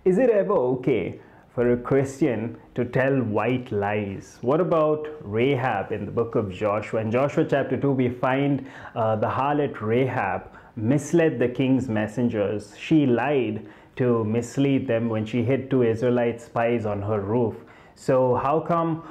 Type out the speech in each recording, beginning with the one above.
Is it ever okay for a Christian to tell white lies? What about Rahab in the book of Joshua? In Joshua chapter 2, we find the harlot Rahab misled the king's messengers. She lied to mislead them when she hid two Israelite spies on her roof. So how come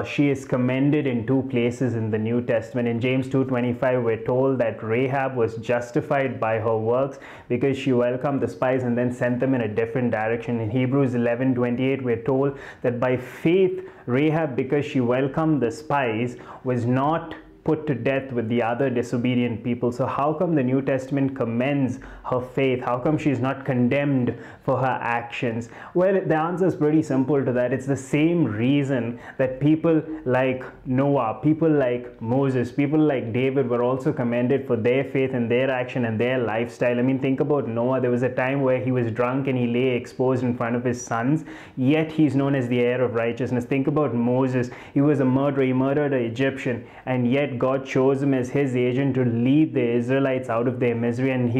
she is commended in two places in the New Testament? In James 2:25, we're told that Rahab was justified by her works because she welcomed the spies and then sent them in a different direction. In Hebrews 11:28, we're told that by faith, Rahab, because she welcomed the spies, was not put to death with the other disobedient people. So how come the New Testament commends her faith? How come she's not condemned for her actions? Well, the answer is pretty simple to that. It's the same reason that people like Noah, people like Moses, people like David were also commended for their faith and their action and their lifestyle. I mean, think about Noah. There was a time where he was drunk and he lay exposed in front of his sons, yet he's known as the heir of righteousness. Think about Moses. He was a murderer. He murdered an Egyptian, and yet God chose him as his agent to lead the Israelites out of their misery, and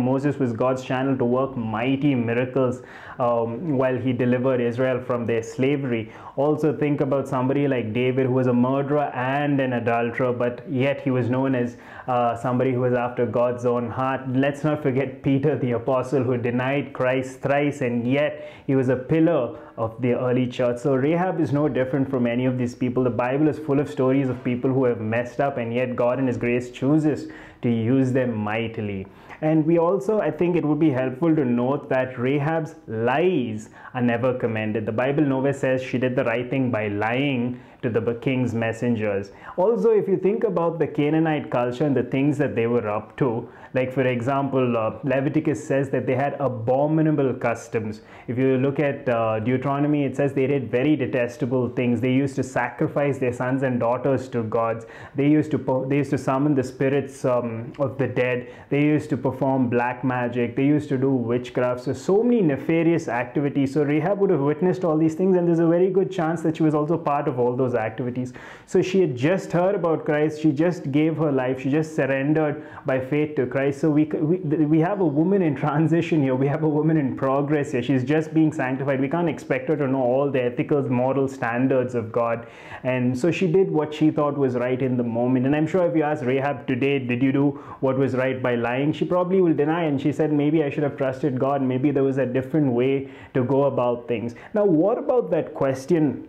Moses was God's channel to work mighty miracles while he delivered Israel from their slavery. Also think about somebody like David, who was a murderer and an adulterer, but yet he was known as somebody who was after God's own heart. Let's not forget Peter the apostle, who denied Christ thrice, and yet he was a pillar of the early church. So Rahab is no different from any of these people. The Bible is full of stories of people who have messed up, and yet God in his grace chooses to use them mightily. And we also, I think it would be helpful to note that Rahab's lies are never commended. The Bible nowhere says she did the right thing by lying to the king's messengers. Also, if you think about the Canaanite culture and the things that they were up to, like for example, Leviticus says that they had abominable customs. If you look at Deuteronomy, it says they did very detestable things. They used to sacrifice their sons and daughters to gods. They used to summon the spirits of the dead. They used to perform black magic. They used to do witchcraft. So many nefarious activities. So Rahab would have witnessed all these things, and there's a very good chance that she was also part of all those activities. So she had just heard about Christ. She just gave her life. She just surrendered by faith to Christ. So we have a woman in transition here. We have a woman in progress here. She's just being sanctified. We can't expect her to know all the ethical, moral standards of God. And so she did what she thought was right in the moment. And I'm sure if you ask Rahab today, did you do what was right by lying? She probably will deny. And she said, maybe I should have trusted God. Maybe there was a different way to go about things. Now, what about that question?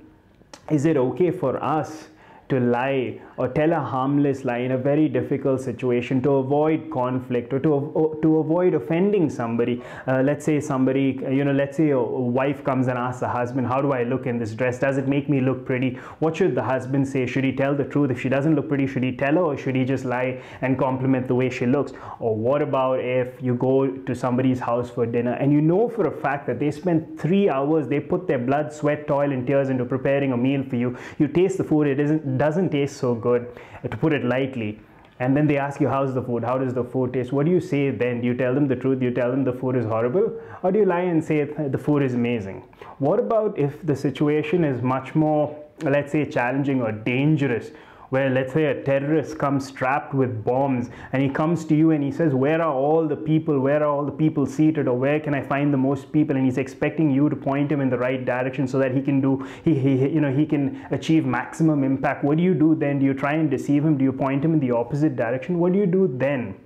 Is it okay for us to lie or tell a harmless lie in a very difficult situation to avoid conflict or to avoid offending somebody? Let's say somebody, let's say a wife comes and asks a husband, how do I look in this dress? Does it make me look pretty? What should the husband say? Should he tell the truth? If she doesn't look pretty, should he tell her, or should he just lie and compliment the way she looks? Or what about if you go to somebody's house for dinner and you know for a fact that they spent 3 hours, they put their blood, sweat, toil and tears into preparing a meal for you. You taste the food, it doesn't taste so good, to put it lightly, and then they ask you, how's the food? How does the food taste? What do you say then? Do you tell them the truth? Do you tell them the food is horrible? Or do you lie and say the food is amazing? What about if the situation is much more, let's say, challenging or dangerous, where let's say a terrorist comes strapped with bombs and he comes to you and he says, where are all the people? Where are all the people seated? Or where can I find the most people? And he's expecting you to point him in the right direction so that he can achieve maximum impact. What do you do then? Do you try and deceive him? Do you point him in the opposite direction? What do you do then?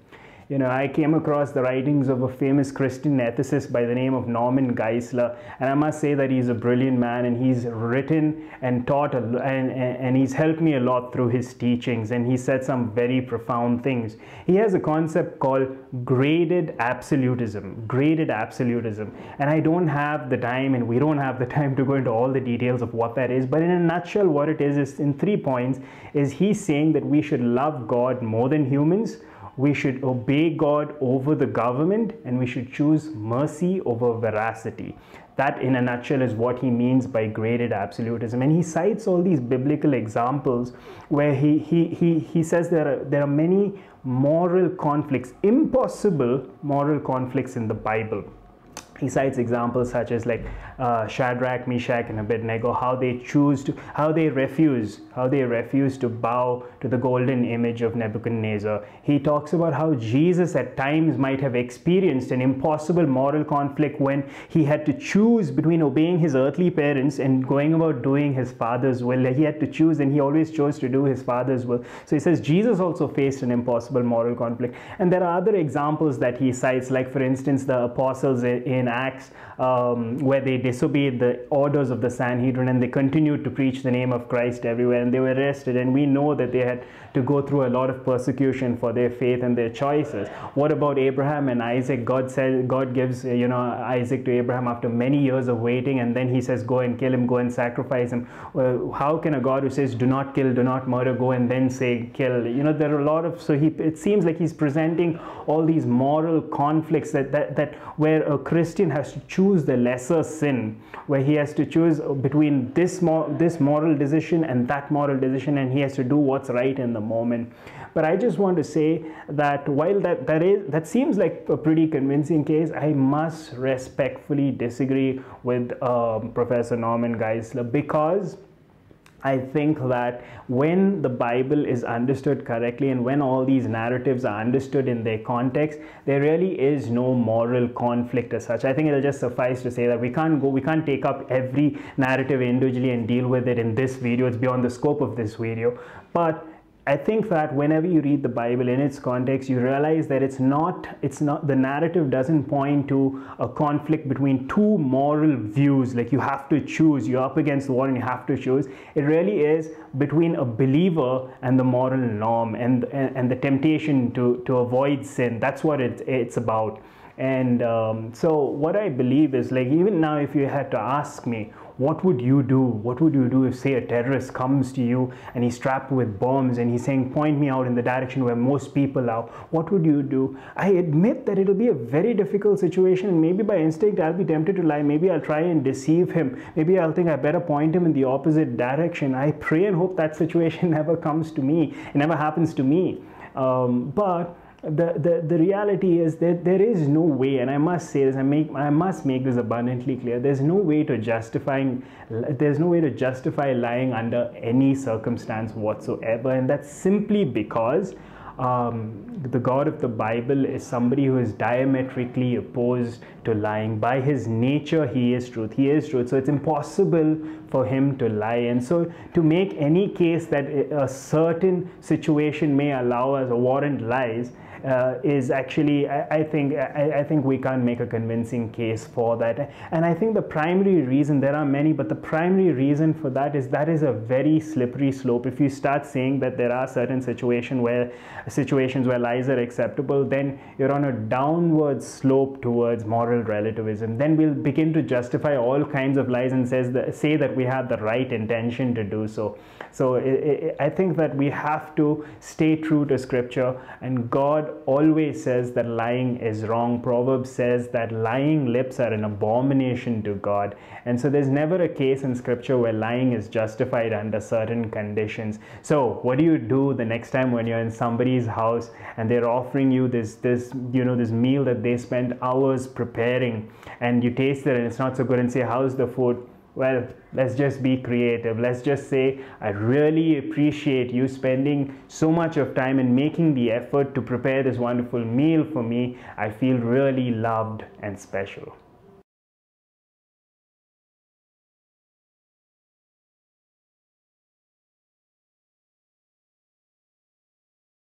I came across the writings of a famous Christian ethicist by the name of Norman Geisler, and I must say that he's a brilliant man, and he's written and taught and he's helped me a lot through his teachings, and he said some very profound things. He has a concept called graded absolutism, and I don't have the time, and we don't have the time to go into all the details of what that is, but in a nutshell, what it is in 3 points, is he's saying that we should love God more than humans, we should obey God over the government, and we should choose mercy over veracity. That, in a nutshell, is what he means by graded absolutism. And he cites all these biblical examples where he says there are many moral conflicts, impossible moral conflicts in the Bible. He cites examples such as like Shadrach, Meshach, and Abednego, how they refuse to bow to the golden image of Nebuchadnezzar. He talks about how Jesus at times might have experienced an impossible moral conflict when he had to choose between obeying his earthly parents and going about doing his Father's will. He had to choose, and he always chose to do his Father's will. So he says Jesus also faced an impossible moral conflict. And there are other examples that he cites, like for instance the apostles in Acts, where they disobeyed the orders of the Sanhedrin and they continued to preach the name of Christ everywhere, and they were arrested, and we know that they had to go through a lot of persecution for their faith and their choices. What about Abraham and Isaac? God gives Isaac to Abraham after many years of waiting, and then he says go and kill him, go and sacrifice him. Well, how can a God who says do not kill, do not murder, go and then say kill? There are a lot of, it seems like he's presenting all these moral conflicts that where a Christian has to choose the lesser sin, where he has to choose between this moral decision and that moral decision, and he has to do what's right in the moment. But I just want to say that while that seems like a pretty convincing case, I must respectfully disagree with Professor Norman Geisler, because I think that when the Bible is understood correctly and when all these narratives are understood in their context, there really is no moral conflict as such. I think it'll just suffice to say that we can't take up every narrative individually and deal with it in this video. It's beyond the scope of this video. But I think that whenever you read the Bible in its context, you realize that the narrative doesn't point to a conflict between two moral views, like you have to choose, you're up against the wall and you have to choose. It really is between a believer and the moral norm and the temptation to avoid sin. That's what it's about. And so what I believe is, like, even now, if you had to ask me, what would you do? What would you do if, say, a terrorist comes to you and he's strapped with bombs and he's saying, point me out in the direction where most people are? What would you do? I admit that it'll be a very difficult situation, and maybe by instinct I'll be tempted to lie. Maybe I'll try and deceive him. Maybe I'll think I better point him in the opposite direction. I pray and hope that situation never comes to me. It never happens to me. But the reality is that there is no way, and I must say this, I must make this abundantly clear, there's no way to justify lying under any circumstance whatsoever. And that's simply because the God of the Bible is somebody who is diametrically opposed to lying. By his nature, he is truth. He is truth. So it's impossible for him to lie. And so to make any case that a certain situation may allow us or warrant lies is actually, I think we can't make a convincing case for that. And I think the primary reason, there are many, but the primary reason for that is a very slippery slope. If you start saying that there are certain situations where lies are acceptable, then you're on a downward slope towards moral relativism. Then we'll begin to justify all kinds of lies and say that we have the right intention to do so. So I think that we have to stay true to Scripture, and God always says that lying is wrong. Proverbs says that lying lips are an abomination to God. And so there's never a case in Scripture where lying is justified under certain conditions. So what do you do the next time when you're in somebody's house and they're offering you this meal that they spent hours preparing, and you taste it and it's not so good, and say, how's the food? Well, let's just be creative. Let's just say, I really appreciate you spending so much of time and making the effort to prepare this wonderful meal for me. I feel really loved and special.